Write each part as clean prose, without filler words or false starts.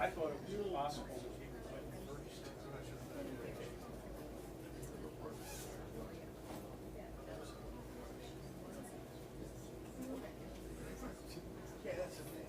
I thought it was possible that he would win first. Yeah, that's a thing.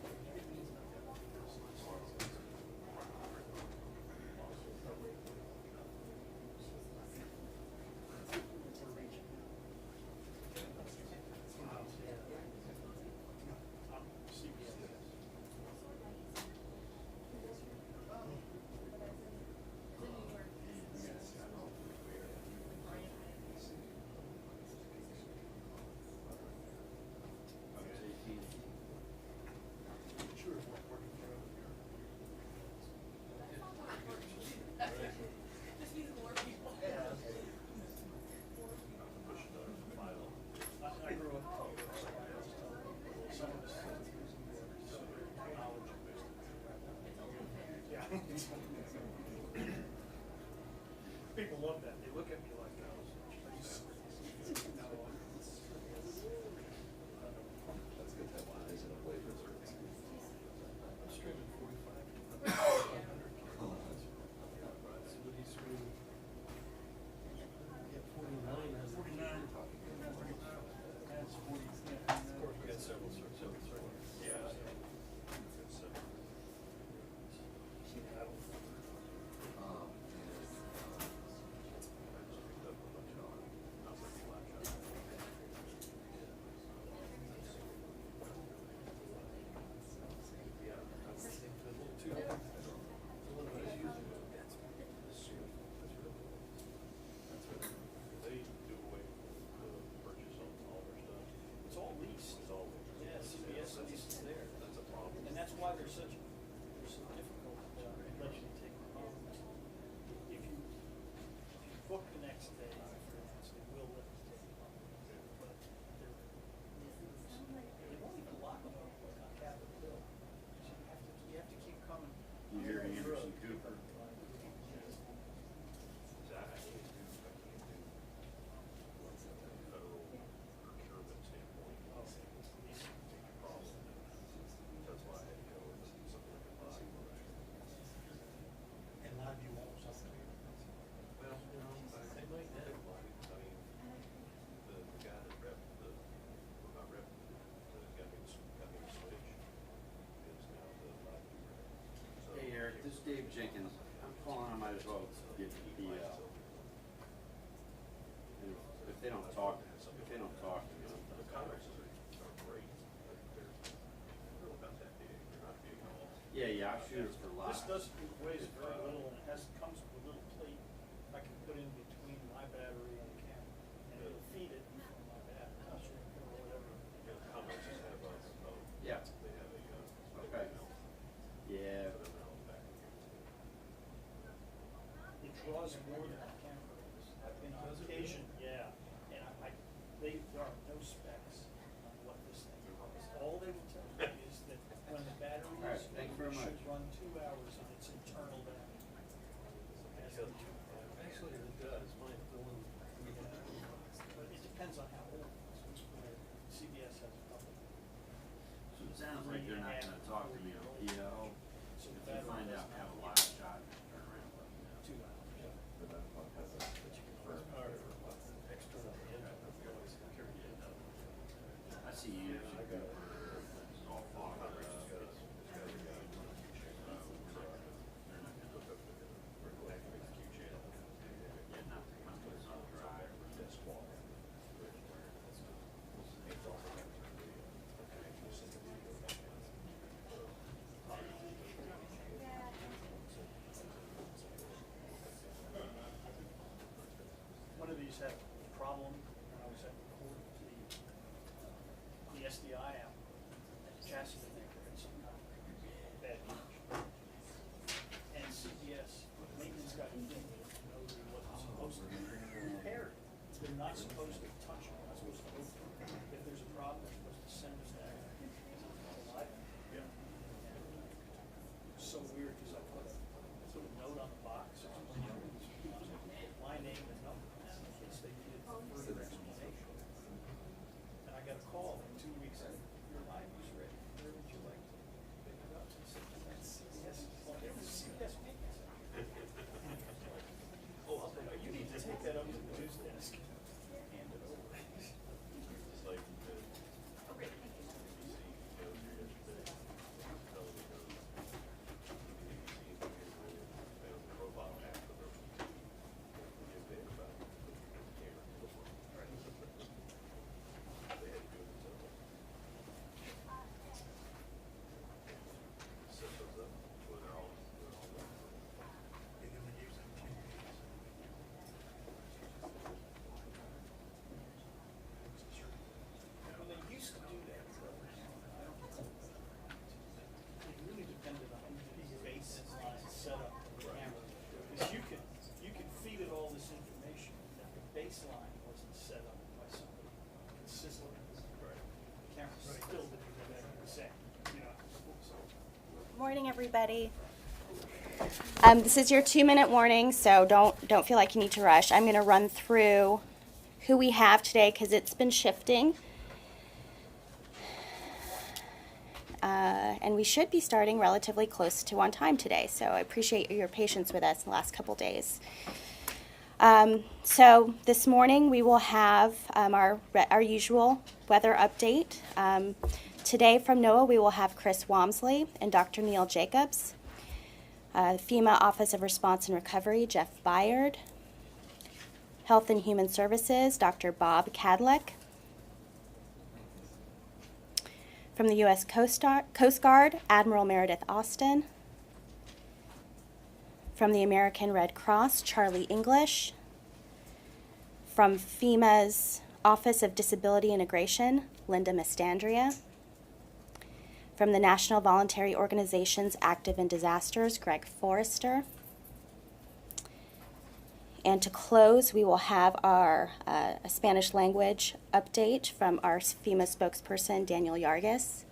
I grew up some of us yeah. People love that. They look at me like that. That's good. That one isn't a flavor. I'm streaming 45. Oh, that's What he's streaming. Yeah, 49 has 49. That's 40. Of course, we got several. Yeah. It's all leased. Yeah, CBS lease is there. That's a problem. And that's why there's so difficult let you take the home. If you book the next day, for instance, they will let you take the home. But they won't even lock them up on Capitol Hill. So you have to keep coming. You hear Anderson Cooper? And live you won't something. Well, you know, they might have. I mean, the guy that repped not repped, got me switch is now the live view rep. So, Hey Eric, this is Dave Jenkins. I'm calling, I might as well get the, if they don't talk to me, the comments are great, but they're about that big. They're not big at all. yeah, I'll shoot it for live. This does weighs very little, and it comes with a little plate I can put in between my battery and the camera, and it'll feed it from my battery, or whatever. Yeah, the comments just have Yeah. they have a Okay. Yeah. It draws more than the camera does. I've been on occasion, yeah, and there are no specs on what this thing is. All they will tell you is that when the battery All right, is, thank you very it should much. run 2 hours of its internal battery. Actually, it does. Mine going. But it depends on how old it is. CBS has a couple. So it sounds like they're not gonna talk to me on PO. So If the you battery find does out, not have a get live shot, turn around, let me know. 2 hours. But that one has a, that you can first. External I see Anderson Cooper, it's all fog. Yeah, not the company's on drive. One of these had a problem when I was at the court, the SDI out, at the chassis maker had some kind of bad damage. And CBS, maintenance guy didn't know that he wasn't supposed to repair it. They're not supposed to touch it, they're not supposed to open it. If there's a problem, they're supposed to send us that. Yeah. So weird, because I put a sort of note on the box, my name and number, in case they needed further explanation. And I got a call 2 weeks after, your line was ready, where would Morning, everybody. This is your 2-minute warning, so don't feel like you need to rush. I'm going to run through who we have today because it's been shifting. And we should be starting relatively close to on time today, so I appreciate your patience with us in the last couple days. So this morning we will have our usual weather update. Today from NOAA we will have Chris Wamsley and Dr. Neil Jacobs. FEMA Office of Response and Recovery, Jeff Byard. Health and Human Services, Dr. Bob Cadleck. From the U.S. Coast Guard, Admiral Meredith Austin. From the American Red Cross, Charlie English. From FEMA's Office of Disability Integration, Linda Mastandria. From the National Voluntary Organizations Active in Disasters, Greg Forrester. And to close, we will have our Spanish language update from our FEMA spokesperson, Daniel Yargis.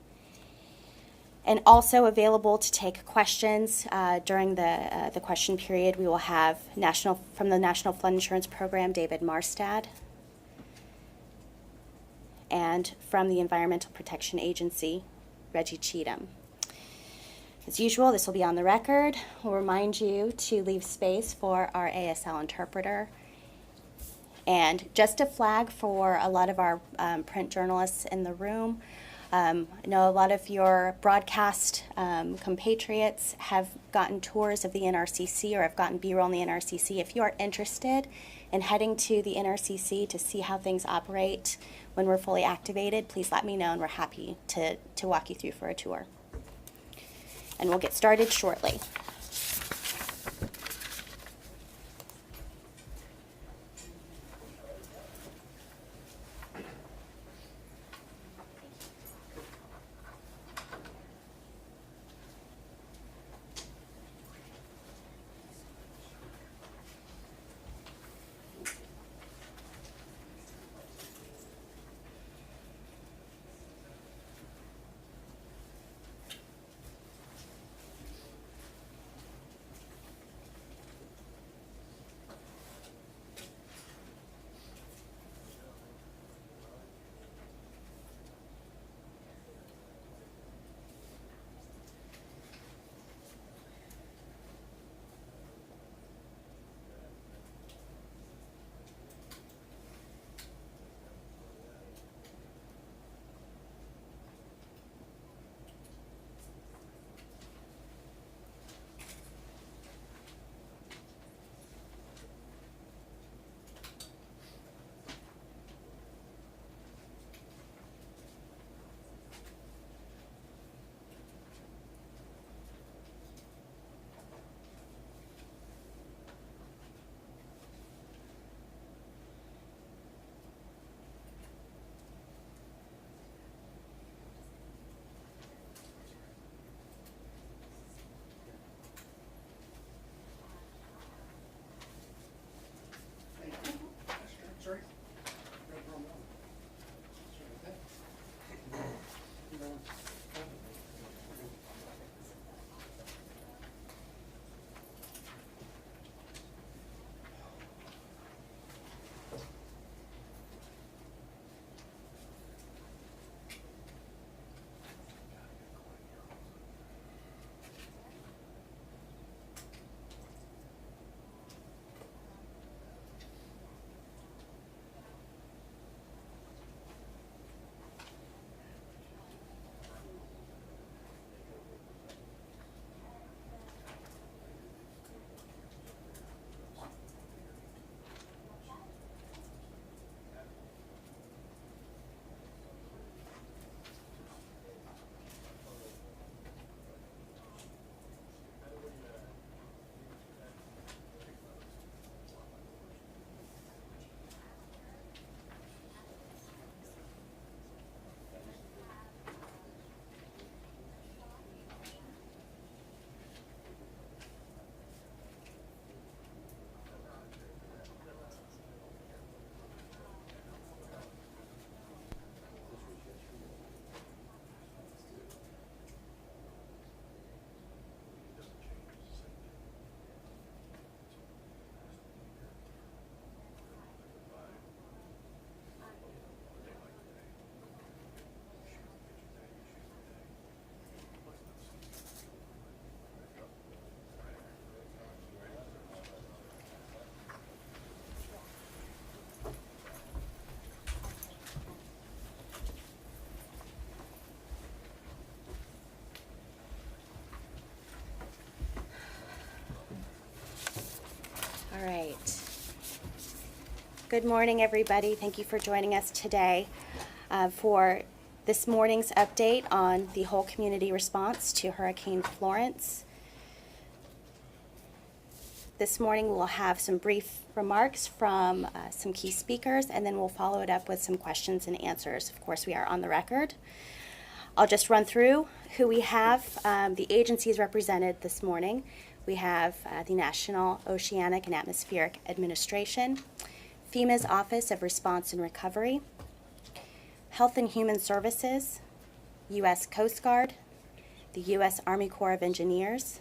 And also available to take questions during the question period, we will have from the National Flood Insurance Program, David Marstad. And from the Environmental Protection Agency, Reggie Cheatham. As usual, this will be on the record. We'll remind you to leave space for our ASL interpreter. And just a flag for a lot of our print journalists in the room. I know a lot of your broadcast compatriots have gotten tours of the NRCC or have gotten B-roll in the NRCC. If you are interested in heading to the NRCC to see how things operate when we're fully activated, please let me know and we're happy to walk you through for a tour. And we'll get started shortly. All right. Good morning, everybody. Thank you for joining us today for this morning's update on the whole community response to Hurricane Florence. This morning we'll have some brief remarks from some key speakers, and then we'll follow it up with some questions and answers. Of course, we are on the record. I'll just run through who we have. The agencies represented this morning. We have the National Oceanic and Atmospheric Administration, FEMA's Office of Response and Recovery, Health and Human Services, U.S. Coast Guard, the U.S. Army Corps of Engineers,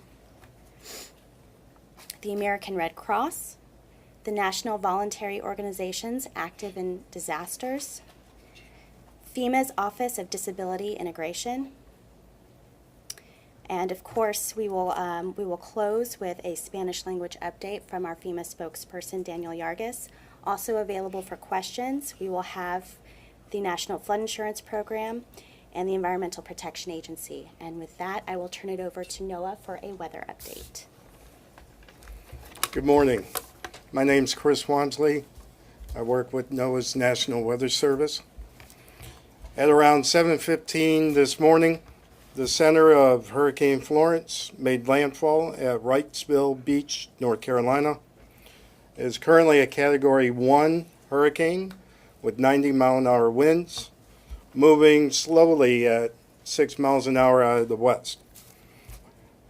the American Red Cross, the National Voluntary Organizations Active in Disasters, FEMA's Office of Disability Integration, and of course we will close with a Spanish language update from our FEMA spokesperson Daniel Yargis. Also available for questions, we will have the National Flood Insurance Program and the Environmental Protection Agency. And with that, I will turn it over to Noah for a weather update. Good morning. My name's Chris Wansley. I work with NOAA's National Weather Service. At around 7:15 this morning, the center of Hurricane Florence made landfall at Wrightsville Beach, North Carolina. It is currently a Category 1 hurricane with 90-mile-an-hour winds, moving slowly at 6 miles an hour out of the west.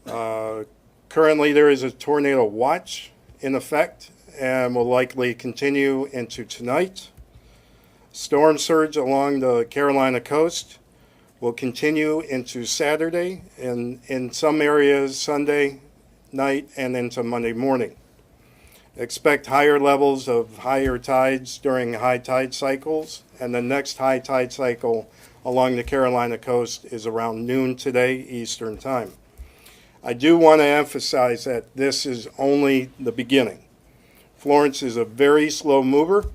Currently, there is a tornado watch in effect and will likely continue into tonight. Storm surge along the Carolina coast will continue into Saturday and in some areas Sunday night and into Monday morning. Expect higher levels of higher tides during high tide cycles, and the next high tide cycle along the Carolina coast is around noon today, Eastern Time. I do want to emphasize that this is only the beginning. Florence is a very slow mover.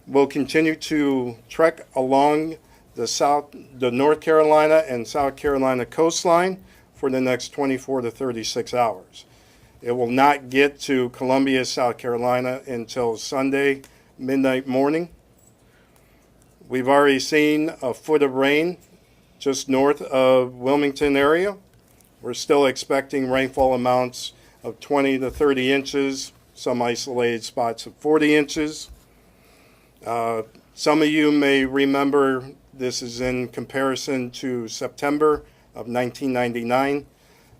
We'll continue to trek along the North Carolina and South Carolina coastline for the next 24 to 36 hours. It will not get to Columbia, South Carolina until Sunday midnight morning. We've already seen a foot of rain just north of Wilmington area. We're still expecting rainfall amounts of 20 to 30 inches, some isolated spots of 40 inches. Some of you may remember this is in comparison to September of 1999.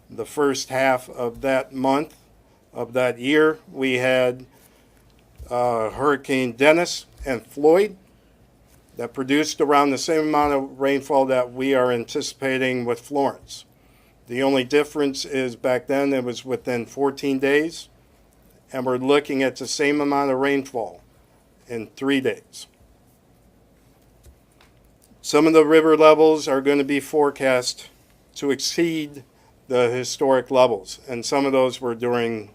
The first half of that month of that year, we had Hurricane Dennis and Floyd that produced around the same amount of rainfall that we are anticipating with Florence. The only difference is back then it was within 14 days, and we're looking at the same amount of rainfall in 3 days. Some of the river levels are going to be forecast to exceed the historic levels, and some of those were during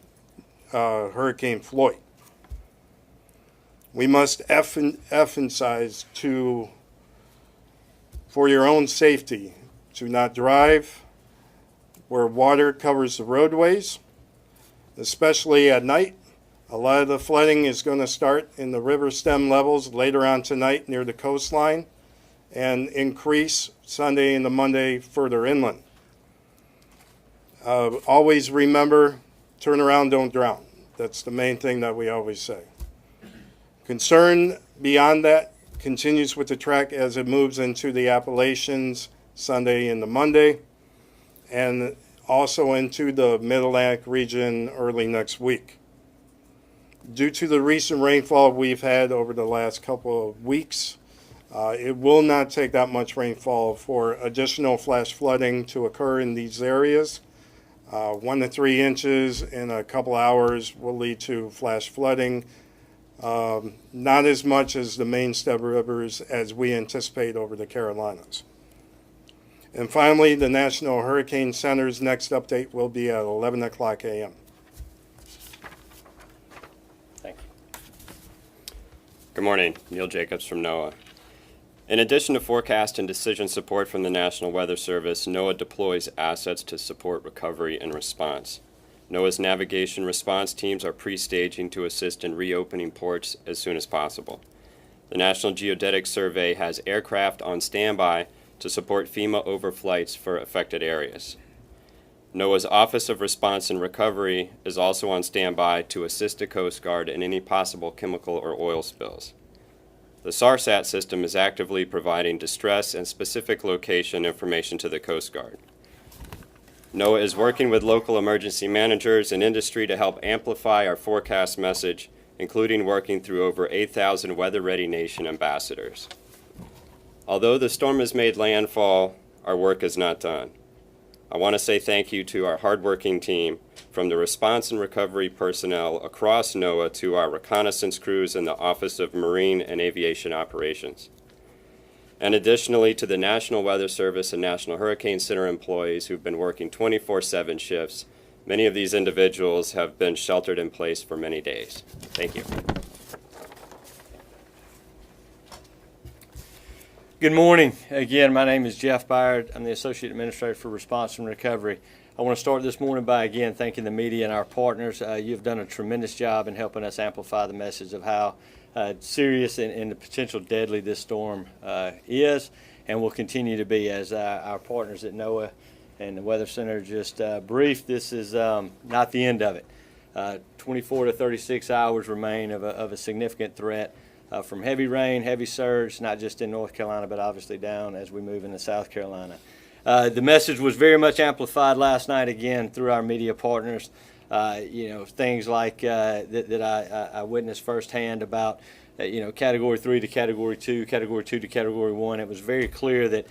Hurricane Floyd. We must emphasize for your own safety, to not drive where water covers the roadways, especially at night. A lot of the flooding is going to start in the river stem levels later on tonight near the coastline and increase Sunday into Monday further inland. Always remember, turn around, don't drown. That's the main thing that we always say. Concern beyond that continues with the track as it moves into the Appalachians Sunday into Monday, and also into the Mid-Atlantic region early next week. Due to the recent rainfall we've had over the last couple of weeks, it will not take that much rainfall for additional flash flooding to occur in these areas. 1 to 3 inches in a couple hours will lead to flash flooding. Not as much as the main step rivers as we anticipate over the Carolinas. And finally, the National Hurricane Center's next update will be at 11 o'clock a.m. Thank you. Good morning. Neil Jacobs from NOAA. In addition to forecast and decision support from the National Weather Service, NOAA deploys assets to support recovery and response. NOAA's navigation response teams are pre-staging to assist in reopening ports as soon as possible. The National Geodetic Survey has aircraft on standby to support FEMA overflights for affected areas. NOAA's Office of Response and Recovery is also on standby to assist the Coast Guard in any possible chemical or oil spills. The SARSAT system is actively providing distress and specific location information to the Coast Guard. NOAA is working with local emergency managers and industry to help amplify our forecast message, including working through over 8,000 weather-ready nation ambassadors. Although the storm has made landfall, our work is not done. I want to say thank you to our hardworking team, from the response and recovery personnel across NOAA to our reconnaissance crews in the Office of Marine and Aviation Operations. And additionally to the National Weather Service and National Hurricane Center employees who've been working 24/7 shifts. Many of these individuals have been sheltered in place for many days. Thank you. Good morning. Again, my name is Jeff Byard. I'm the Associate Administrator for Response and Recovery. I want to start this morning by, again, thanking the media and our partners. You've done a tremendous job in helping us amplify the message of how serious and the potential deadly this storm is and will continue to be. As our partners at NOAA and the Weather Center just briefed, this is not the end of it. 24 to 36 hours remain of a significant threat from heavy rain, heavy surge, not just in North Carolina, but obviously down as we move into South Carolina. The message was very much amplified last night, again, through our media partners. Things like that I witnessed firsthand about, Category 3 to Category 2, Category 2 to Category 1. It was very clear that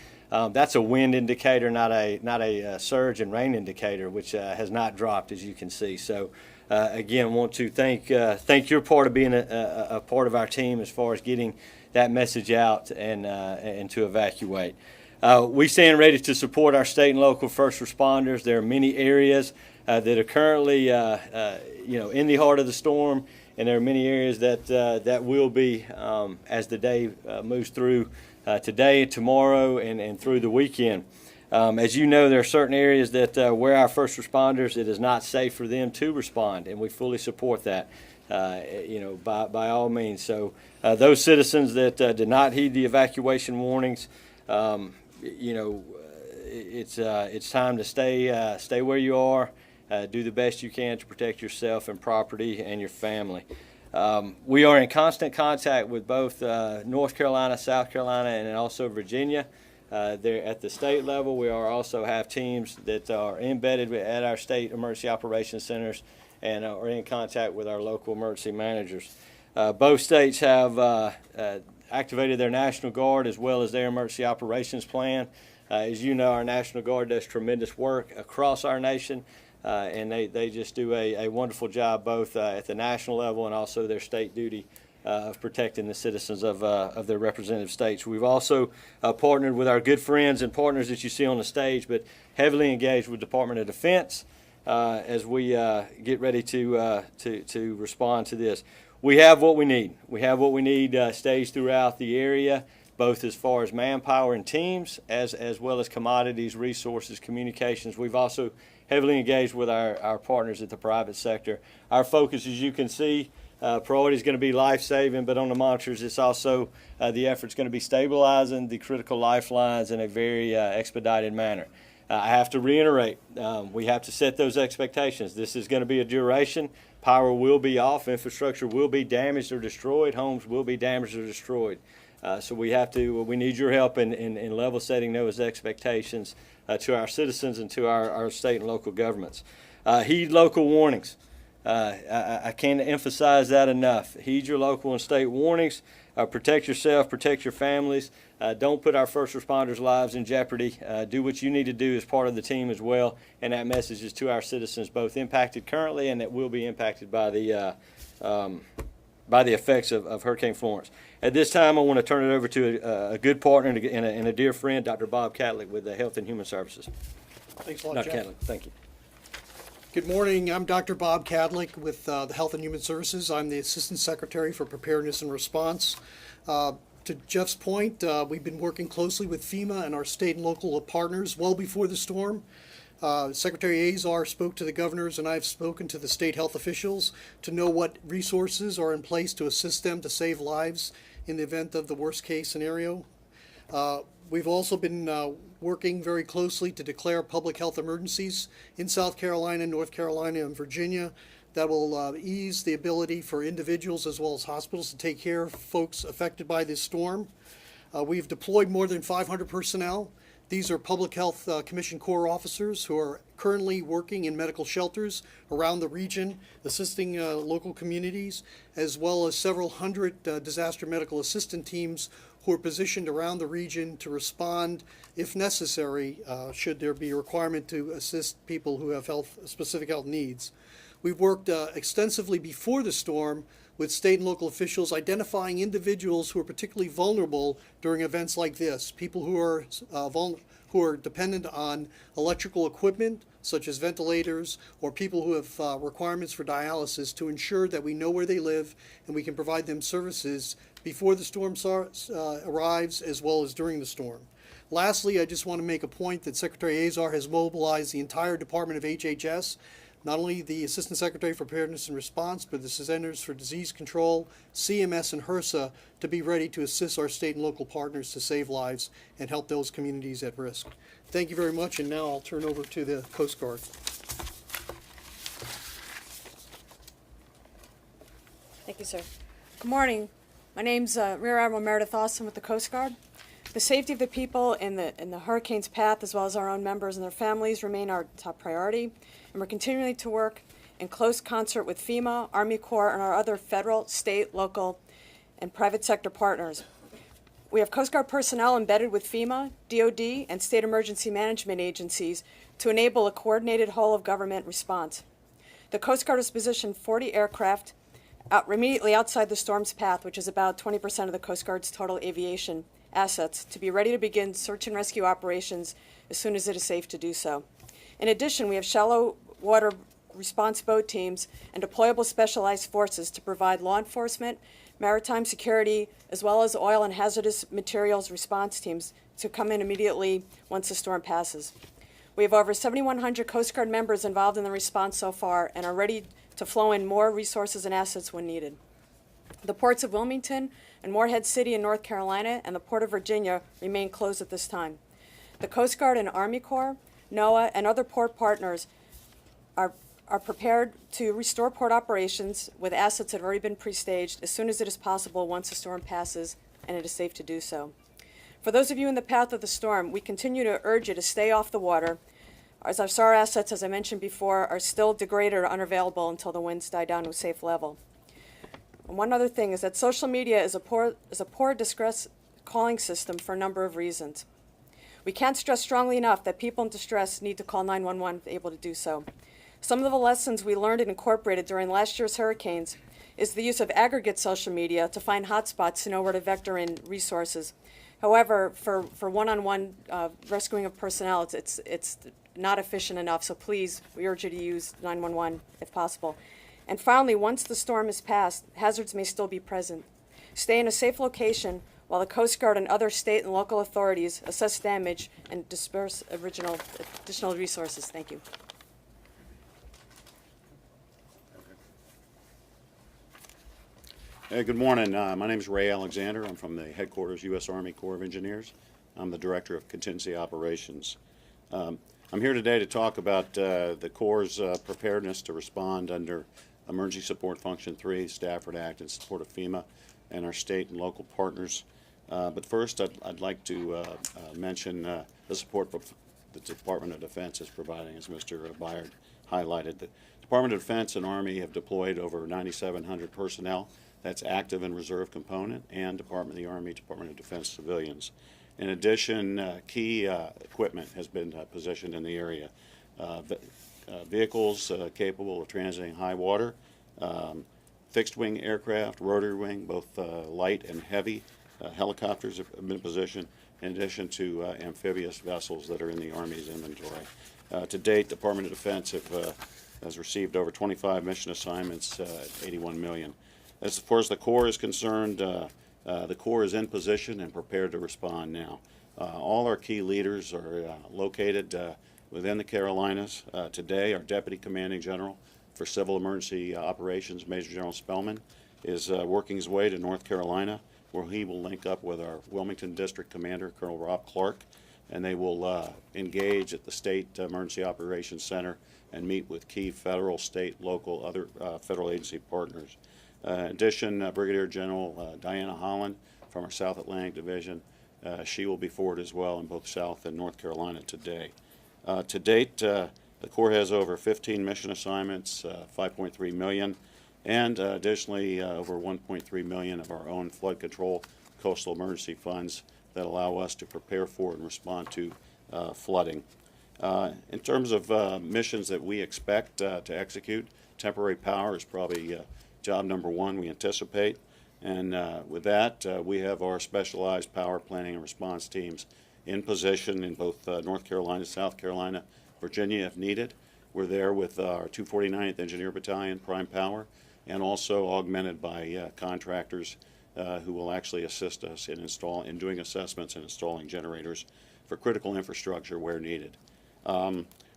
that's a wind indicator, not a surge and rain indicator, which has not dropped, as you can see. So, again, want to thank your part of being a part of our team as far as getting that message out and to evacuate. We stand ready to support our state and local first responders. There are many areas that are currently, in the heart of the storm, and there are many areas that will be as the day moves through today, tomorrow, and through the weekend. As you know, there are certain areas that where our first responders, it is not safe for them to respond, and we fully support that, by all means. So those citizens that did not heed the evacuation warnings, it's time to stay where you are, do the best you can to protect yourself and property and your family. We are in constant contact with both North Carolina, South Carolina, and also Virginia. There at the state level, we also have teams that are embedded at our state emergency operations centers and are in contact with our local emergency managers. Both states have activated their National Guard as well as their emergency operations plan. As you know, our National Guard does tremendous work across our nation, and they just do a wonderful job both at the national level and also their state duty of protecting the citizens of their representative states. We've also partnered with our good friends and partners that you see on the stage, but heavily engaged with Department of Defense as we get ready to respond to this. We have what we need. We have what we need staged throughout the area, both as far as manpower and teams, as well as commodities, resources, communications. We've also heavily engaged with our partners at the private sector. Our focus, as you can see, priority is going to be life-saving, but on the monitors, it's also the effort's going to be stabilizing the critical lifelines in a very expedited manner. I have to reiterate, we have to set those expectations. This is going to be a duration. Power will be off. Infrastructure will be damaged or destroyed. Homes will be damaged or destroyed. So we need your help in level setting those expectations to our citizens and to our state and local governments. Heed local warnings. I can't emphasize that enough. Heed your local and state warnings. Protect yourself, protect your families. Don't put our first responders' lives in jeopardy. Do what you need to do as part of the team as well. And that message is to our citizens, both impacted currently and that will be impacted by the effects of Hurricane Florence. At this time, I want to turn it over to a good partner and a dear friend, Dr. Bob Catlick with the Health and Human Services. Thanks a lot, Dr. Jeff. Catlick, thank you. Good morning. I'm Dr. Bob Cadlick with the Health and Human Services. I'm the Assistant Secretary for Preparedness and Response. To Jeff's point, we've been working closely with FEMA and our state and local partners well before the storm. Secretary Azar spoke to the governors, and I've spoken to the state health officials to know what resources are in place to assist them to save lives in the event of the worst case scenario. We've also been working very closely to declare public health emergencies in South Carolina, North Carolina, and Virginia that will ease the ability for individuals as well as hospitals to take care of folks affected by this storm. We've deployed more than 500 personnel. These are Public Health Commission Corps officers who are currently working in medical shelters around the region, assisting local communities, as well as several hundred disaster medical assistant teams who are positioned around the region to respond, if necessary, should there be a requirement to assist people who have specific health needs. We've worked extensively before the storm with state and local officials identifying individuals who are particularly vulnerable during events like this, people who are dependent on electrical equipment such as ventilators, or people who have requirements for dialysis, to ensure that we know where they live and we can provide them services before the storm arrives as well as during the storm. Lastly, I just want to make a point that Secretary Azar has mobilized the entire Department of HHS, not only the Assistant Secretary for Preparedness and Response, but the Centers for Disease Control, CMS, and HRSA to be ready to assist our state and local partners to save lives and help those communities at risk. Thank you very much, and now I'll turn over to the Coast Guard. Thank you, sir. Good morning. My name's Rear Admiral Meredith Austin with the Coast Guard. The safety of the people in the hurricane's path, as well as our own members and their families, remain our top priority, and we're continuing to work in close concert with FEMA, Army Corps, and our other federal, state, local, and private sector partners. We have Coast Guard personnel embedded with FEMA, DoD, and state emergency management agencies to enable a coordinated whole-of-government response. The Coast Guard has positioned 40 aircraft immediately outside the storm's path, which is about 20% of the Coast Guard's total aviation assets, to be ready to begin search and rescue operations as soon as it is safe to do so. In addition, we have shallow water response boat teams and deployable specialized forces to provide law enforcement, maritime security, as well as oil and hazardous materials response teams to come in immediately once the storm passes. We have over 7,100 Coast Guard members involved in the response so far and are ready to flow in more resources and assets when needed. The ports of Wilmington and Morehead City in North Carolina and the Port of Virginia remain closed at this time. The Coast Guard and Army Corps, NOAA, and other port partners are prepared to restore port operations with assets that have already been pre-staged as soon as it is possible once the storm passes and it is safe to do so. For those of you in the path of the storm, we continue to urge you to stay off the water, as our SAR assets, as I mentioned before, are still degraded or unavailable until the winds die down to a safe level. And one other thing is that social media is a poor distress calling system for a number of reasons. We can't stress strongly enough that people in distress need to call 911 if able to do so. Some of the lessons we learned and incorporated during last year's hurricanes is the use of aggregate social media to find hotspots to know where to vector in resources. However, for one-on-one rescuing of personnel, it's not efficient enough, so please, we urge you to use 911 if possible. And finally, once the storm is passed, hazards may still be present. Stay in a safe location while the Coast Guard and other state and local authorities assess damage and disperse additional resources. Thank you. Hey, good morning. My name is Ray Alexander. I'm from the headquarters, U.S. Army Corps of Engineers. I'm the Director of Contingency Operations. I'm here today to talk about the Corps' preparedness to respond under Emergency Support Function 3, Stafford Act, in support of FEMA and our state and local partners. But first, I'd like to mention the support the Department of Defense is providing, as Mr. Byard highlighted. The Department of Defense and Army have deployed over 9,700 personnel. That's active and reserve component, and Department of the Army, Department of Defense civilians. In addition, key equipment has been positioned in the area. Vehicles capable of transiting high water, fixed-wing aircraft, rotary wing, both light and heavy. Helicopters have been positioned, in addition to amphibious vessels that are in the Army's inventory. To date, the Department of Defense has received over 25 mission assignments at $81 million. As far as the Corps is concerned, the Corps is in position and prepared to respond now. All our key leaders are located within the Carolinas. Today, our Deputy Commanding General for Civil Emergency Operations, Major General Spellman, is working his way to North Carolina, where he will link up with our Wilmington District Commander, Colonel Rob Clark, and they will engage at the State Emergency Operations Center and meet with key federal, state, local, other federal agency partners. In addition, Brigadier General Diana Holland from our South Atlantic Division, she will be forward as well in both South and North Carolina today. To date, the Corps has over 15 mission assignments, $5.3 million, and additionally over $1.3 million of our own flood control coastal emergency funds that allow us to prepare for and respond to flooding. In terms of missions that we expect to execute, temporary power is probably job number one we anticipate. And with that, we have our specialized power planning and response teams in position in both North Carolina, South Carolina, Virginia if needed. We're there with our 249th Engineer Battalion, Prime Power, and also augmented by contractors who will actually assist us in doing assessments and installing generators for critical infrastructure where needed.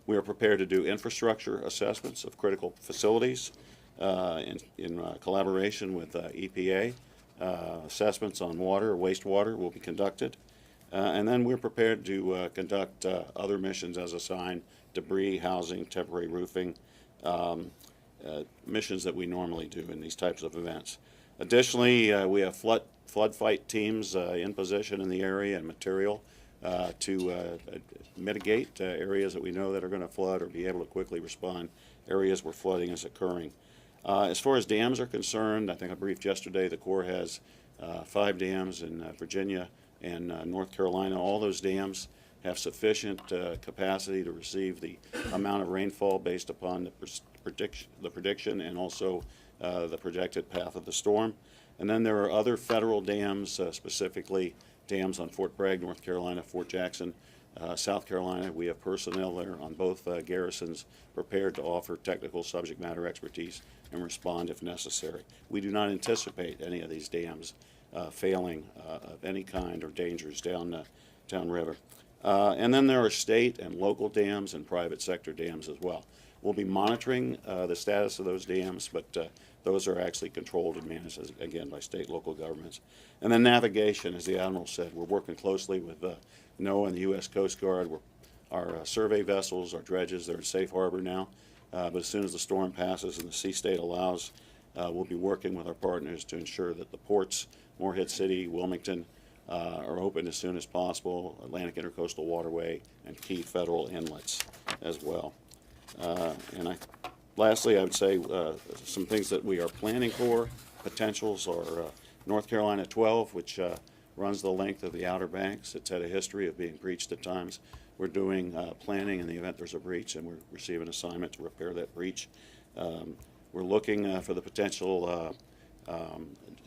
We are prepared to do infrastructure assessments of critical facilities in collaboration with EPA. Assessments on water or wastewater will be conducted. And then we're prepared to conduct other missions as assigned: debris, housing, temporary roofing, missions that we normally do in these types of events. Additionally, we have flood fight teams in position in the area and material to mitigate areas that we know that are going to flood, or be able to quickly respond areas where flooding is occurring. As far as dams are concerned, I think I briefed yesterday, the Corps has 5 dams in Virginia and North Carolina. All those dams have sufficient capacity to receive the amount of rainfall based upon the prediction and also the projected path of the storm. And then there are other federal dams, specifically dams on Fort Bragg, North Carolina, Fort Jackson, South Carolina. We have personnel there on both garrisons prepared to offer technical subject matter expertise and respond if necessary. We do not anticipate any of these dams failing of any kind or dangers downriver. And then there are state and local dams and private sector dams as well. We'll be monitoring the status of those dams, but those are actually controlled and managed, again, by state, local governments. And then navigation, as the Admiral said, we're working closely with NOAA and the U.S. Coast Guard. Our survey vessels, our dredges, they're in safe harbor now. But as soon as the storm passes and the sea state allows, we'll be working with our partners to ensure that the ports, Morehead City, Wilmington, are open as soon as possible, Atlantic Intercoastal Waterway, and key federal inlets as well. Lastly, I would say some things that we are planning for. Potentials are North Carolina 12, which runs the length of the Outer Banks. It's had a history of being breached at times. We're doing planning in the event there's a breach, and we're receiving an assignment to repair that breach. We're looking for the potential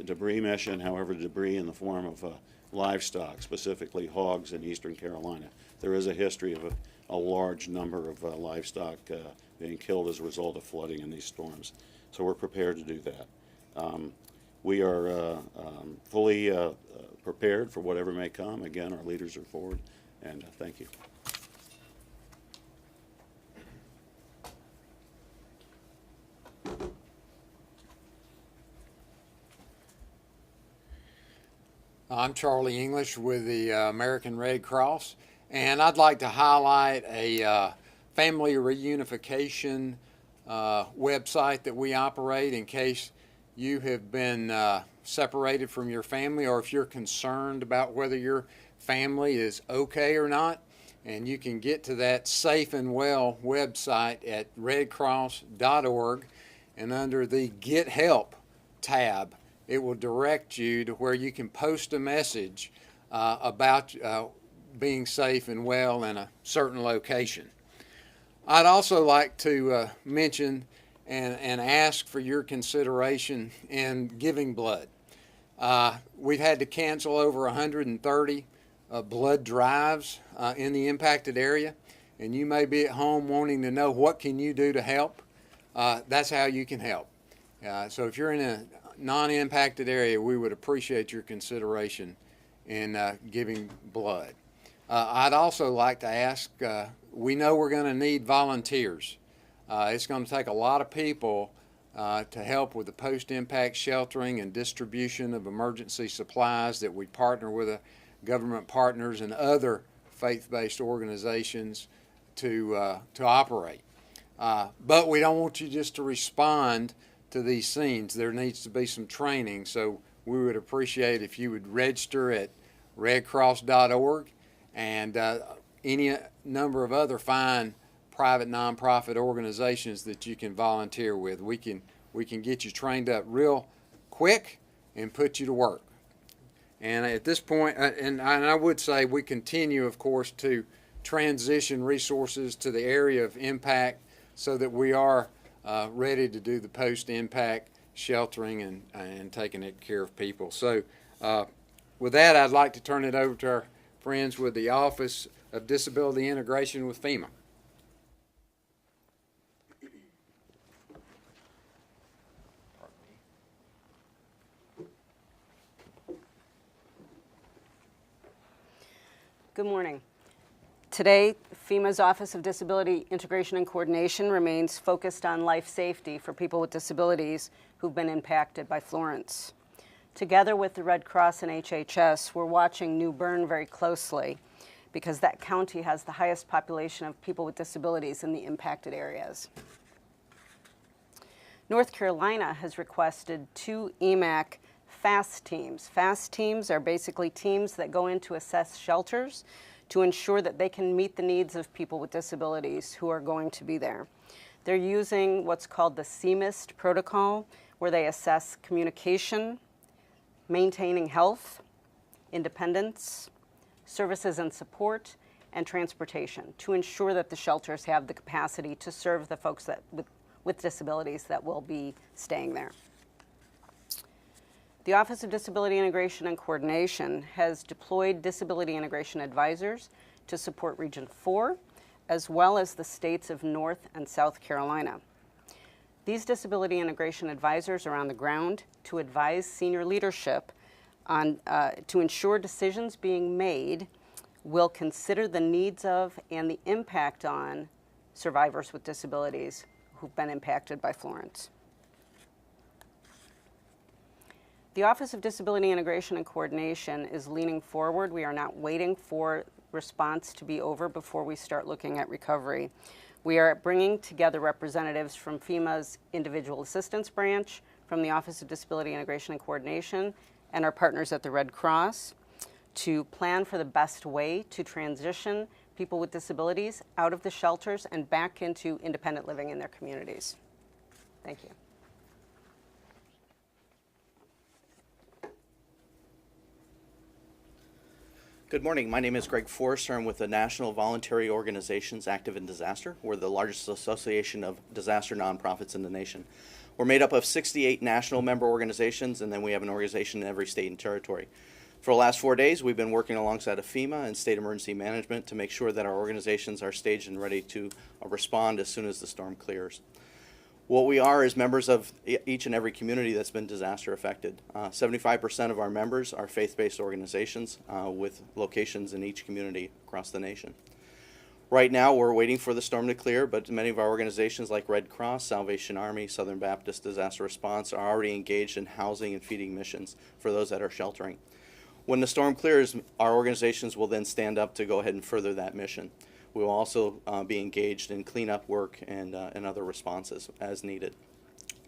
debris mission, however, debris in the form of livestock, specifically hogs in eastern Carolina. There is a history of a large number of livestock being killed as a result of flooding in these storms. So we're prepared to do that. We are fully prepared for whatever may come. Again, our leaders are forward, and thank you. I'm Charlie English with the American Red Cross, and I'd like to highlight a family reunification website that we operate in case you have been separated from your family, or if you're concerned about whether your family is okay or not. And you can get to that Safe and Well website at redcross.org, and under the Get Help tab, it will direct you to where you can post a message about being safe and well in a certain location. I'd also like to mention and ask for your consideration in giving blood. We've had to cancel over 130 blood drives in the impacted area, and you may be at home wanting to know what can you do to help. That's how you can help. So if you're in a non-impacted area, we would appreciate your consideration in giving blood. I'd also like to ask we know we're going to need volunteers. It's going to take a lot of people to help with the post-impact sheltering and distribution of emergency supplies that we partner with government partners and other faith-based organizations to operate. But we don't want you just to respond to these scenes. There needs to be some training, so we would appreciate if you would register at redcross.org and any number of other fine private nonprofit organizations that you can volunteer with. We can get you trained up real quick and put you to work. And at this point, and I would say we continue, of course, to transition resources to the area of impact so that we are ready to do the post-impact sheltering and taking care of people. So with that, I'd like to turn it over to our friends with the Office of Disability Integration with FEMA. Good morning. Today, FEMA's Office of Disability Integration and Coordination remains focused on life safety for people with disabilities who've been impacted by Florence. Together with the Red Cross and HHS, we're watching New Bern very closely because that county has the highest population of people with disabilities in the impacted areas. North Carolina has requested 2 EMAC FAST teams. FAST teams are basically teams that go in to assess shelters to ensure that they can meet the needs of people with disabilities who are going to be there. They're using what's called the CMIST protocol, where they assess communication, maintaining health, independence, services and support, and transportation to ensure that the shelters have the capacity to serve the folks that with disabilities that will be staying there. The Office of Disability Integration and Coordination has deployed disability integration advisors to support Region 4, as well as the states of North and South Carolina. These disability integration advisors are on the ground to advise senior leadership on, to ensure decisions being made will consider the needs of and the impact on survivors with disabilities who've been impacted by Florence. The Office of Disability Integration and Coordination is leaning forward. We are not waiting for response to be over before we start looking at recovery. We are bringing together representatives from FEMA's Individual Assistance Branch, from the Office of Disability Integration and Coordination, and our partners at the Red Cross to plan for the best way to transition people with disabilities out of the shelters and back into independent living in their communities. Thank you. Good morning. My name is Greg Forrester. I'm with the National Voluntary Organizations Active in Disaster. We're the largest association of disaster nonprofits in the nation. We're made up of 68 national member organizations, and then we have an organization in every state and territory. For the last 4 days, we've been working alongside of FEMA and State Emergency Management to make sure that our organizations are staged and ready to respond as soon as the storm clears. What we are is members of each and every community that's been disaster affected. 75% of our members are faith-based organizations with locations in each community across the nation. Right now, we're waiting for the storm to clear, but many of our organizations like Red Cross, Salvation Army, Southern Baptist Disaster Response are already engaged in housing and feeding missions for those that are sheltering. When the storm clears, our organizations will then stand up to go ahead and further that mission. We will also be engaged in cleanup work and other responses as needed.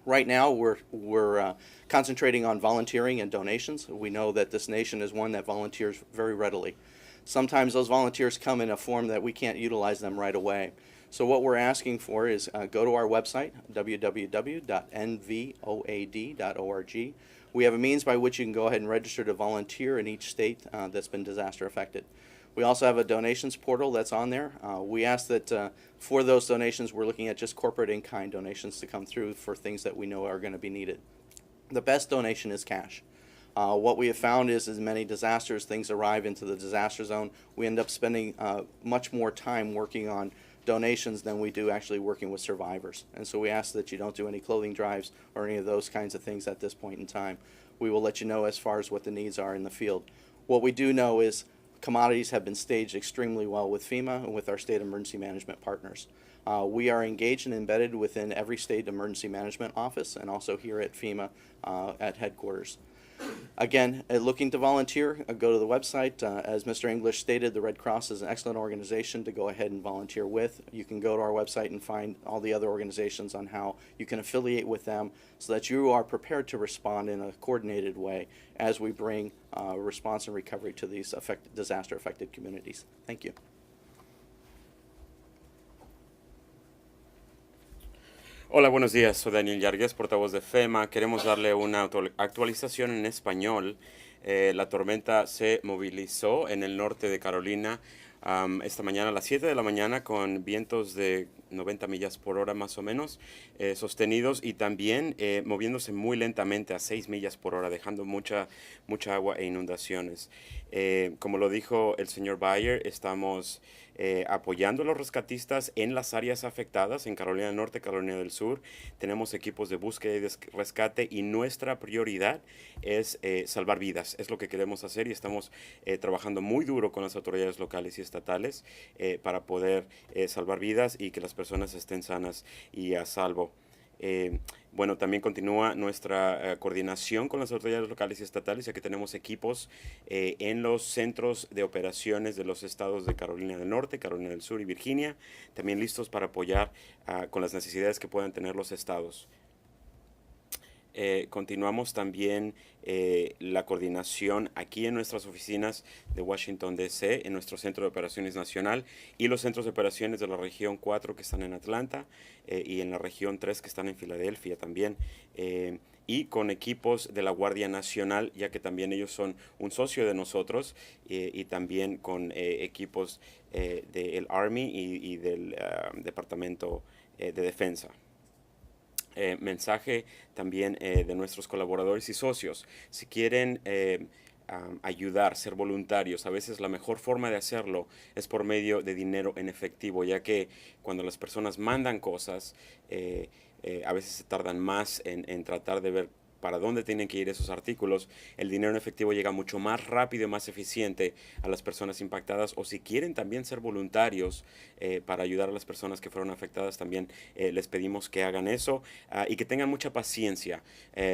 Right now, we're concentrating on volunteering and donations. We know that this nation is one that volunteers very readily. Sometimes those volunteers come in a form that we can't utilize them right away. So what we're asking for is go to our website, www.nvoad.org. We have a means by which you can go ahead and register to volunteer in each state that's been disaster affected. We also have a donations portal that's on there. We ask that for those donations, we're looking at just corporate in-kind donations to come through for things that we know are going to be needed. The best donation is cash. What we have found is as many disasters, things arrive into the disaster zone, we end up spending much more time working on donations than we do actually working with survivors. And so we ask that you don't do any clothing drives or any of those kinds of things at this point in time. We will let you know as far as what the needs are in the field. What we do know is commodities have been staged extremely well with FEMA and with our state emergency management partners. We are engaged and embedded within every state emergency management office and also here at FEMA at headquarters. Again, looking to volunteer, go to the website. As Mr. English stated, the Red Cross is an excellent organization to go ahead and volunteer with. You can go to our website and find all the other organizations on how you can affiliate with them so that you are prepared to respond in a coordinated way as we bring response and recovery to these disaster-affected communities. Thank you. Hola, buenos días. Soy Daniel Yargues, portavoz de FEMA. Queremos darle una actualización en español. La tormenta se movilizó en el norte de Carolina esta mañana a las 7 de la mañana con vientos de 90 millas por hora más o menos sostenidos y también moviéndose muy lentamente a 6 millas por hora, dejando mucha agua e inundaciones. Como lo dijo el señor Bayer, estamos apoyando a los rescatistas en las áreas afectadas en Carolina del Norte, Carolina del Sur. Tenemos equipos de búsqueda y rescate y nuestra prioridad es salvar vidas. Es lo que queremos hacer y estamos trabajando muy duro con las autoridades locales y estatales para poder salvar vidas y que las personas estén sanas y a salvo. Bueno, también continúa nuestra coordinación con las autoridades locales y estatales, ya que tenemos equipos en los centros de operaciones de los estados de Carolina del Norte, Carolina del Sur y Virginia, también listos para apoyar con las necesidades que puedan tener los estados. Continuamos también la coordinación aquí en nuestras oficinas de Washington, D.C., en nuestro Centro de Operaciones Nacional y los centros de operaciones de la región 4 que están en Atlanta y en la región 3 que están en Filadelfia también. Y con equipos de la Guardia Nacional, ya que también ellos son un socio de nosotros, y también con equipos del Army y del Departamento de Defensa. Mensaje también de nuestros colaboradores y socios. Si quieren ayudar, ser voluntarios, a veces la mejor forma de hacerlo es por medio de dinero en efectivo, ya que cuando las personas mandan cosas, a veces se tardan más en tratar de ver para dónde tienen que ir esos artículos. El dinero en efectivo llega mucho más rápido y más eficiente a las personas impactadas, o si quieren también ser voluntarios para ayudar a las personas que fueron afectadas, también les pedimos que hagan eso y que tengan mucha paciencia.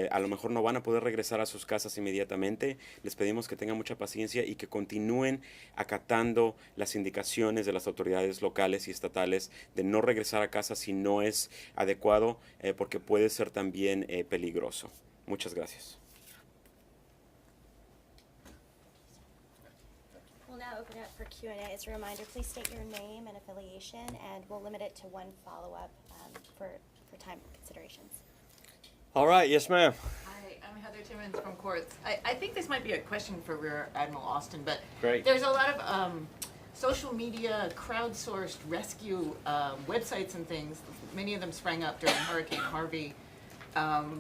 A lo mejor no van a poder regresar a sus casas inmediatamente. Les pedimos que tengan mucha paciencia y que continúen acatando las indicaciones de las autoridades locales y estatales de no regresar a casa si no es adecuado, porque puede ser también peligroso. Muchas gracias. We'll now open up for Q&A. As a reminder, please state your name and affiliation, and we'll limit it to one follow-up for time considerations. All right, yes, ma'am. Hi, I'm Heather Timmons from Courts. I think this might be a question for Rear Admiral Austin, but Great. There's a lot of social media, crowdsourced rescue websites and things. Many of them sprang up during Hurricane Harvey.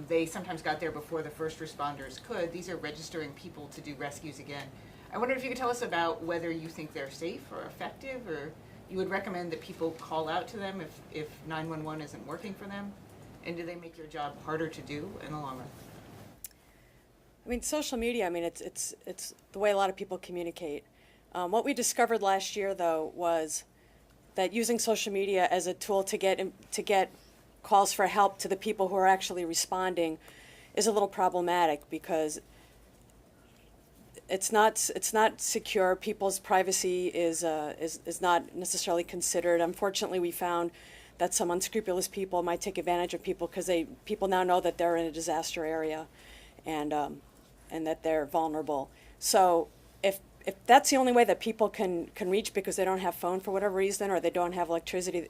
They sometimes got there before the first responders could. These are registering people to do rescues again. I wonder if you could tell us about whether you think they're safe or effective, or you would recommend that people call out to them if 911 isn't working for them? And do they make your job harder to do in the long run? I mean, social media, I mean, it's the way a lot of people communicate. What we discovered last year, though, was that using social media as a tool to get calls for help to the people who are actually responding is a little problematic, because it's not secure. People's privacy is not necessarily considered. Unfortunately, we found that some unscrupulous people might take advantage of people because people now know that they're in a disaster area, and that they're vulnerable. So if that's the only way that people can reach, because they don't have phone for whatever reason, or they don't have electricity,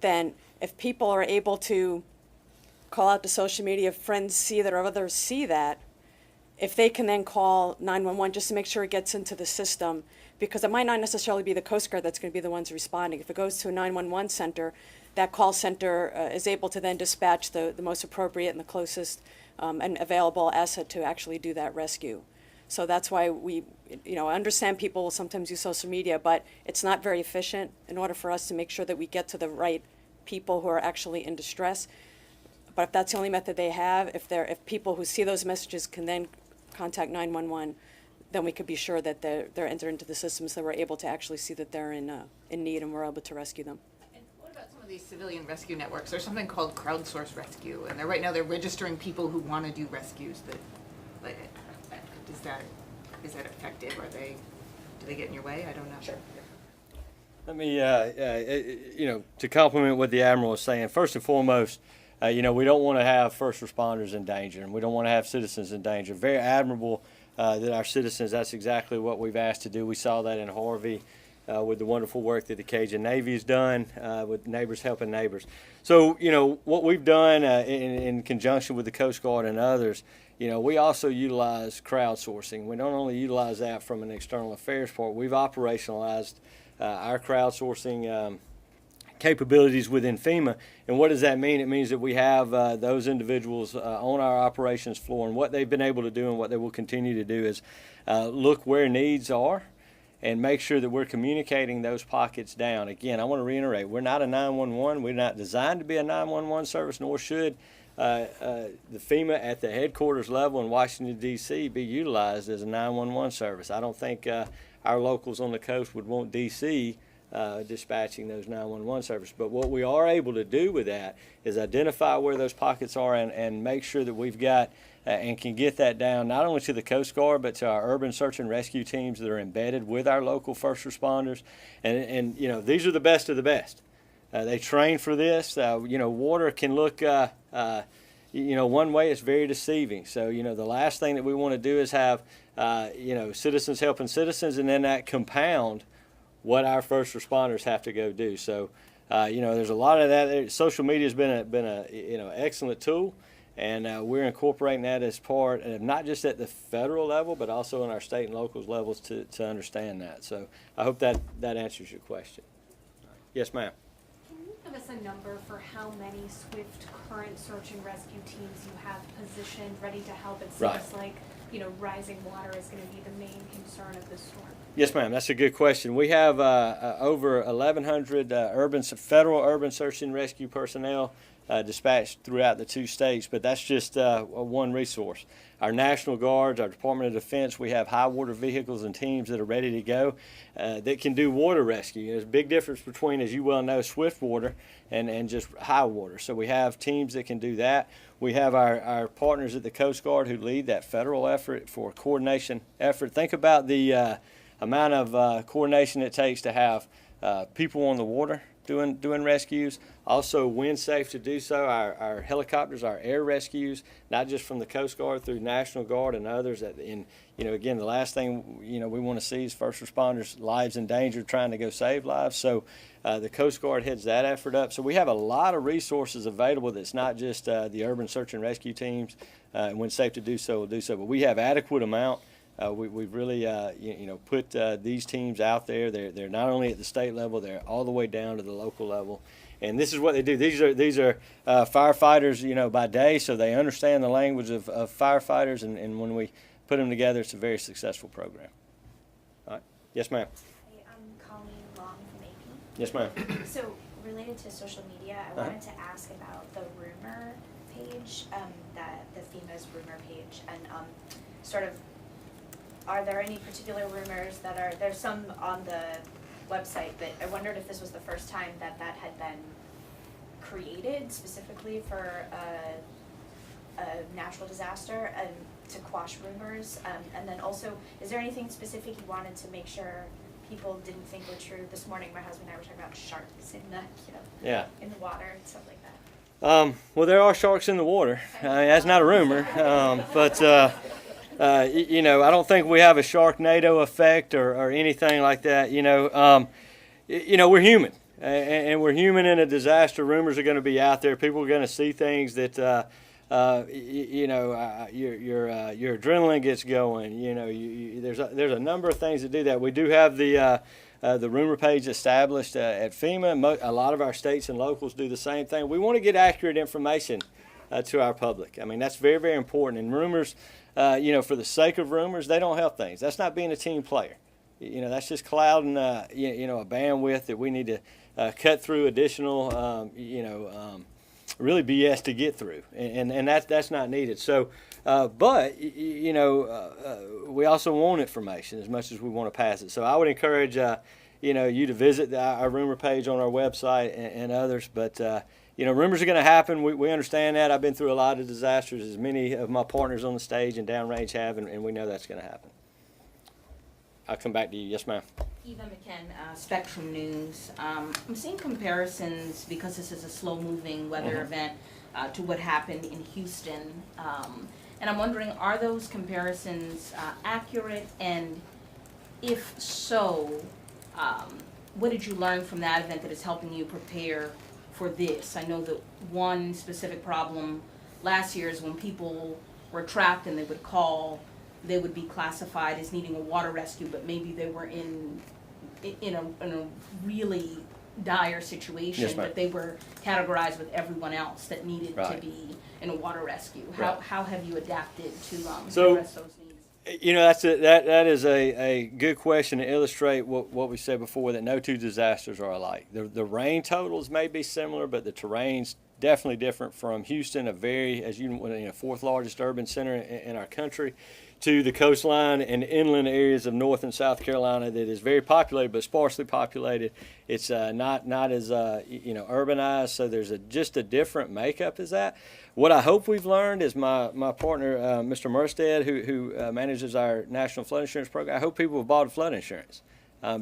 then if people are able to call out to social media, if friends see that or others see that, if they can then call 911 just to make sure it gets into the system, because it might not necessarily be the Coast Guard that's going to be the ones responding. If it goes to a 911 center, that call center is able to then dispatch the most appropriate and the closest and available asset to actually do that rescue. So that's why we, understand people will sometimes use social media, but it's not very efficient in order for us to make sure that we get to the right people who are actually in distress. But if that's the only method they have, if people who see those messages can then contact 911, then we could be sure that they're entered into the system, so we're able to actually see that they're in need and we're able to rescue them. And what about some of these civilian rescue networks? There's something called crowdsourced rescue, and right now they're registering people who want to do rescues. Is that effective? Do they get in your way? I don't know. Sure. Let me, to complement what the Admiral was saying, first and foremost, we don't want to have first responders in danger, and we don't want to have citizens in danger. Very admirable that our citizens, that's exactly what we've asked to do. We saw that in Harvey with the wonderful work that the Cajun Navy has done with neighbors helping neighbors. So, what we've done in conjunction with the Coast Guard and others, we also utilize crowdsourcing. We don't only utilize that from an external affairs part, we've operationalized our crowdsourcing capabilities within FEMA. And what does that mean? It means that we have those individuals on our operations floor, and what they've been able to do and what they will continue to do is look where needs are and make sure that we're communicating those pockets down. Again, I want to reiterate, we're not a 911. We're not designed to be a 911 service, nor should the FEMA at the headquarters level in Washington, D.C. be utilized as a 911 service. I don't think our locals on the coast would want D.C. Dispatching those 911 services. But what we are able to do with that is identify where those pockets are and make sure that we've got and can get that down not only to the Coast Guard but to our urban search and rescue teams that are embedded with our local first responders. And these are the best of the best. They train for this. Water can look, one way it's very deceiving. So, the last thing that we want to do is have, citizens helping citizens, and then that compound what our first responders have to go do. So, there's a lot of that. Social media has been a excellent tool, and we're incorporating that as part, not just at the federal level, but also in our state and local levels to understand that. So, I hope that answers your question. Yes, ma'am. Give us a number for how many SWIFT current search and rescue teams you have positioned, ready to help? It seems like, rising water is going to be the main concern of the storm. Yes, ma'am. That's a good question. We have over 1,100 federal urban search and rescue personnel dispatched throughout the 2 states, but that's just one resource. Our National Guards, our Department of Defense, we have high water vehicles and teams that are ready to go that can do water rescue. There's a big difference between, as you well know, swift water and just high water. So we have teams that can do that. We have our partners at the Coast Guard who lead that federal effort for coordination effort. Think about the amount of coordination it takes to have people on the water doing rescues, also wind safe to do so. Our helicopters, our air rescues, not just from the Coast Guard through National Guard and others. Again, the last thing we want to see is first responders' lives in danger trying to go save lives. So the Coast Guard heads that effort up. So we have a lot of resources available. That's not just the urban search and rescue teams. And when safe to do so, we'll do so. But we have adequate amount. We've really, put these teams out there. They're not only at the state level, they're all the way down to the local level. And this is what they do. These are firefighters, by day, so they understand the language of firefighters. And when we put them together, it's a very successful program. All right. Yes, ma'am. Hey, I'm Colleen Long from AP. Yes, ma'am. So, related to social media, I wanted to ask about the rumor page, that the FEMA's rumor page, and are there any particular rumors there's some on the website, but I wondered if this was the first time that had been created specifically for a natural disaster and to quash rumors, and then also, is there anything specific you wanted to make sure people didn't think were true? This morning, my husband and I were talking about sharks in in the water and stuff like that. Well, there are sharks in the water. That's not a rumor, but I don't think we have a Sharknado effect or anything like that. We're human, and we're human in a disaster. Rumors are going to be out there. People are going to see things that, your adrenaline gets going. There's a number of things that do that. We do have the rumor page established at FEMA. A lot of our states and locals do the same thing. We want to get accurate information to our public. I mean, that's very, very important. And rumors, for the sake of rumors, they don't help things. That's not being a team player. That's just clouding, a bandwidth that we need to cut through additional, really BS to get through, and that's not needed. So, but we also want information as much as we want to pass it. So I would encourage you to visit our rumor page on our website and others. But rumors are going to happen. We understand that. I've been through a lot of disasters, as many of my partners on the stage and downrange have, and we know that's going to happen. I'll come back to you. Yes, ma'am. Eva McKen, Spectrum News. I'm seeing comparisons, because this is a slow-moving weather event, to what happened in Houston. And I'm wondering, are those comparisons accurate? And if so, what did you learn from that event that is helping you prepare for this? I know that one specific problem last year is when people were trapped and they would call, they would be classified as needing a water rescue, but maybe they were in a really dire situation, yes, but they were categorized with everyone else that needed right. to be in a water rescue. Right. How have you adapted to address those needs? That is a good question to illustrate what we said before, that no two disasters are alike. The rain totals may be similar, but the terrain's definitely different from Houston, a fourth largest urban center in our country, to the coastline and inland areas of North and South Carolina that is very populated but sparsely populated. It's not as urbanized, so there's just a different makeup as that. What I hope we've learned is my partner, Mr. Merstead, who manages our National Flood Insurance Program, I hope people have bought flood insurance.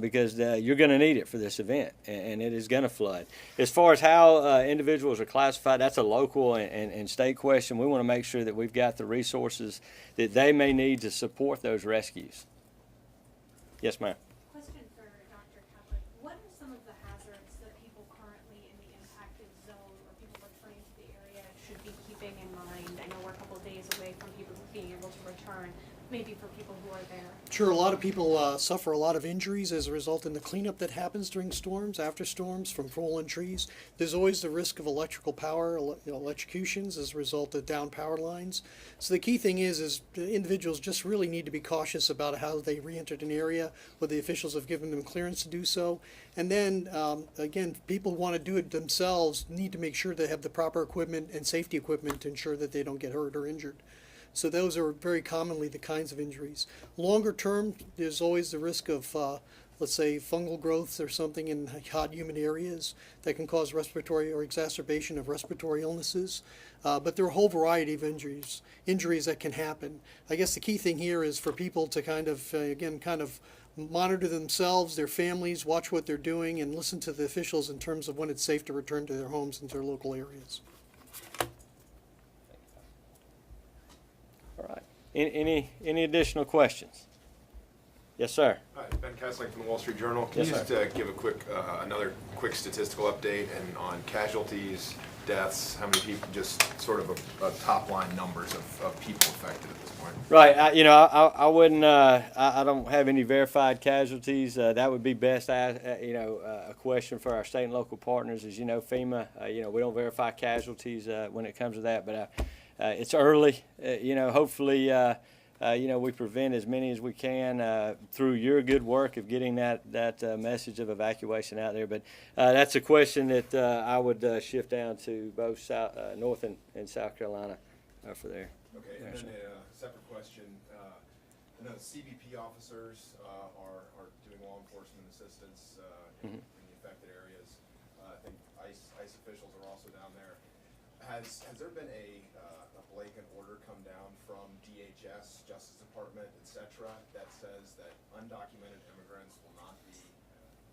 Because you're going to need it for this event, and it is going to flood. As far as how individuals are classified, that's a local and state question. We want to make sure that we've got the resources that they may need to support those rescues. Yes, ma'am. Question for Dr. Kaplan. What are some of the hazards that people currently in the impacted zone or people returning to the area should be keeping in mind? I know we're a couple of days away from people being able to return, maybe for people who are there. Sure, a lot of people suffer a lot of injuries as a result in the cleanup that happens during storms, after storms, from fallen trees. There's always the risk of electrical power, electrocutions as a result of down power lines. So the key thing is individuals just really need to be cautious about how they re-entered an area, whether the officials have given them clearance to do so. And then, again, people who want to do it themselves need to make sure they have the proper equipment and safety equipment to ensure that they don't get hurt or injured. So those are very commonly the kinds of injuries. Longer term, there's always the risk of, let's say, fungal growths or something in hot, humid areas that can cause respiratory or exacerbation of respiratory illnesses. But there are a whole variety of injuries that can happen. I guess the key thing here is for people to kind of monitor themselves, their families, watch what they're doing, and listen to the officials in terms of when it's safe to return to their homes and to their local areas. All right. Any additional questions? Yes, sir. Hi, Ben Kessling from the Wall Street Journal. Can you just give a quick, another quick statistical update and on casualties, deaths, how many people, just sort of a top line numbers of people affected at this point? Right. I wouldn't. I don't have any verified casualties. That would be best. A question for our state and local partners. As you know, FEMA. We don't verify casualties when it comes to that, but. It's early, hopefully, we prevent as many as we can through your good work of getting that message of evacuation out there. But that's a question that I would shift down to both North and South Carolina for there. Okay, and then a separate question. I know CBP officers are doing law enforcement assistance in the affected areas. I think ICE officials are also down there. Has there been a blanket order come down from DHS, Justice Department, etc., that says that undocumented immigrants will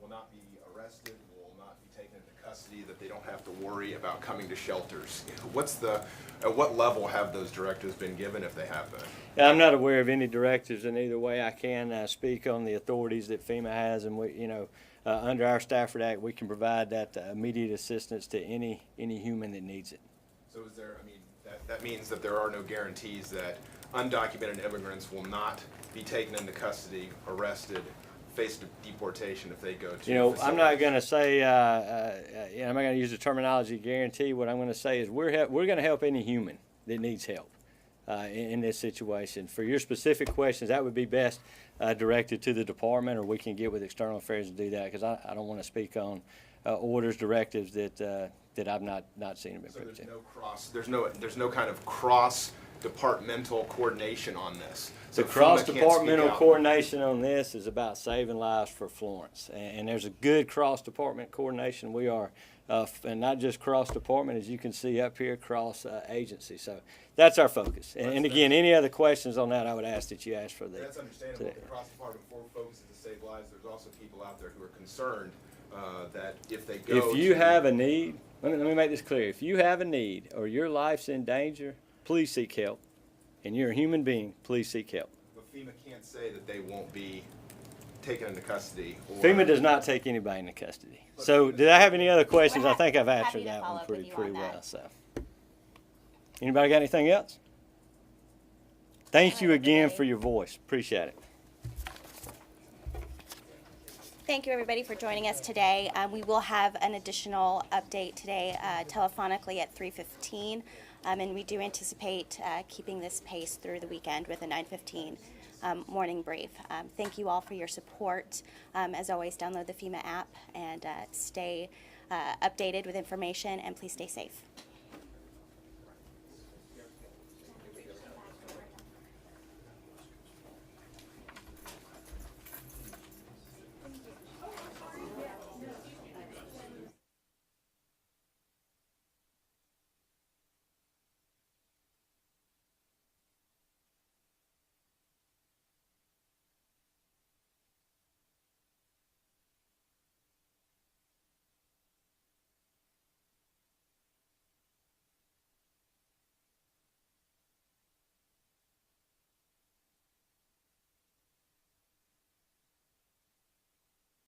not be arrested, will not be taken into custody, that they don't have to worry about coming to shelters? At what level have those directives been given, if they have been? Yeah, I'm not aware of any directives in either way. I can speak on the authorities that FEMA has, and we, under our Stafford Act, we can provide that immediate assistance to any human that needs it. So is there, that means that there are no guarantees that undocumented immigrants will not be taken into custody, arrested, face deportation if they go to I'm not going to say, I'm not going to use the terminology guarantee. What I'm going to say is we're going to help any human that needs help in this situation. For your specific questions, that would be best directed to the department, or we can get with external affairs and do that, because I don't want to speak on orders, directives that that I've not seen have been So privy to. there's no kind of cross-departmental coordination on this. The So FEMA can't cross-departmental speak out. coordination on this is about saving lives for Florence, and there's a good cross-department coordination. We are, and not just cross-department, as you can see up here, cross-agency. So that's our focus. And again, any other questions on that, I would ask that you ask for the. That's understandable. The cross-department focus is to save lives. There's also people out there who are concerned that if they go If you to- have a need, let me make this clear. If you have a need or your life's in danger, please seek help. And you're a human being, please seek help. But FEMA can't say that they won't be taken into custody. Or FEMA does not take anybody into custody. So did I have any other questions? I think I've happy answered to that follow one up with pretty you on well. that. So, anybody got anything else? Thank you again for your voice. Appreciate it. Thank you, everybody, for joining us today. We will have an additional update today telephonically at 3:15, and we do anticipate keeping this pace through the weekend with a 9:15 morning brief. Thank you all for your support. As always, download the FEMA app and stay updated with information, and please stay safe.